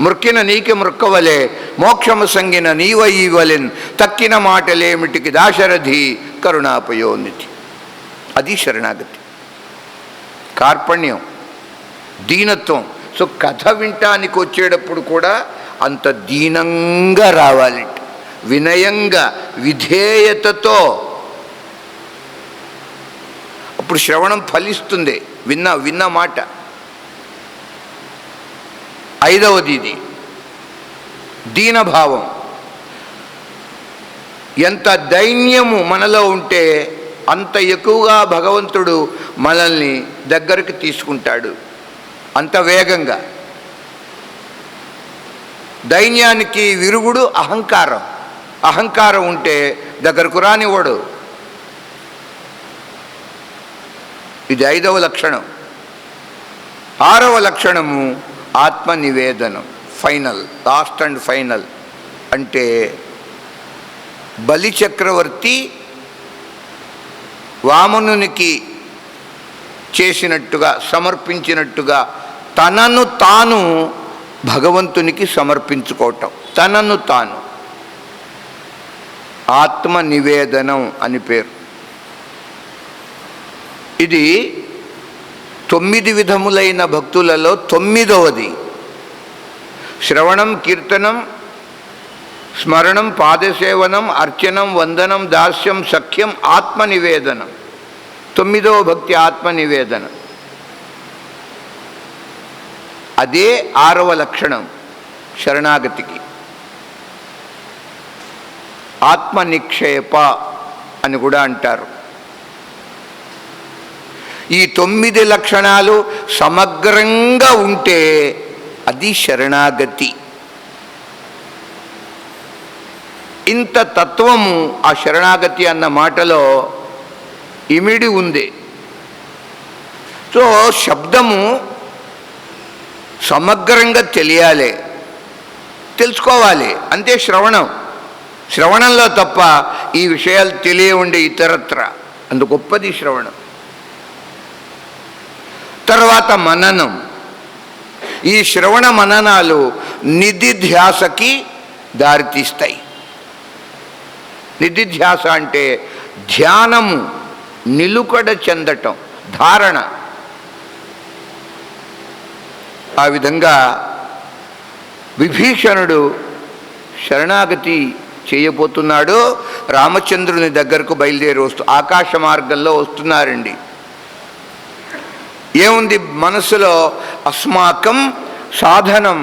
మృక్కిన నీకి మృక్కవలే మోక్షము సంగిన నీవ ఈవలెన్ తక్కిన మాటలేమిటికి దాశరథి కరుణాపయోనిధి. అది శరణాగతి, కార్పణ్యం, దీనత్వం. సో కథ వింటానికి వచ్చేటప్పుడు కూడా అంత దీనంగా రావాలి, వినయంగా, విధేయతతో. అప్పుడు శ్రవణం ఫలిస్తుంది, విన్న మాట. ఐదవది ఇది దీనభావం. ఎంత దైన్యము మనలో ఉంటే అంత ఎక్కువగా భగవంతుడు మనల్ని దగ్గరికి తీసుకుంటాడు, అంత వేగంగా. దైన్యానికి విరుగుడు అహంకారం. అహంకారం ఉంటే దగ్గరకు రానివ్వడు. ఇది 5వ లక్షణం. 6వ లక్షణము ఆత్మ నివేదనం, ఫైనల్, లాస్ట్ అండ్ ఫైనల్. అంటే బలి చక్రవర్తి వామనునికి చేసినట్టుగా, సమర్పించినట్టుగా తనను తాను భగవంతునికి సమర్పించుకోవటం, తనను తాను. ఆత్మ నివేదనం అని పేరు. ఇది 9 విధములైన భక్తులలో 9వది. శ్రవణం, కీర్తనం, స్మరణం, పాదసేవనం, అర్చనం, వందనం, దాస్యం, సఖ్యం, ఆత్మనివేదనం. 9వ భక్తి ఆత్మనివేదనం. అదే 6వ లక్షణం శరణాగతికి. ఆత్మనిక్షేప అని కూడా అంటారు. ఈ 9 లక్షణాలు సమగ్రంగా ఉంటే అది శరణాగతి. ఇంత తత్వము ఆ శరణాగతి అన్న మాటలో ఇమిడి ఉంది. సో శబ్దము సమగ్రంగా తెలియాలి, తెలుసుకోవాలి. అంతే శ్రవణం. శ్రవణంలో తప్ప ఈ విషయాలు తెలియవుండే ఇతరత్ర. అందు గొప్పది శ్రవణం. తర్వాత మననం. ఈ శ్రవణ మననాలు నిధిధ్యాసకి దారితీస్తాయి. నిధిధ్యాస అంటే ధ్యానము, నిలుకడ చెందటం, ధారణ. ఆ విధంగా విభీషణుడు శరణాగతి చేయబోతున్నాడు. రామచంద్రుని దగ్గరకు బయలుదేరి ఆకాశ మార్గంలో వస్తున్నారండి. ఏముంది మనసులో? అస్మాకం సాధనం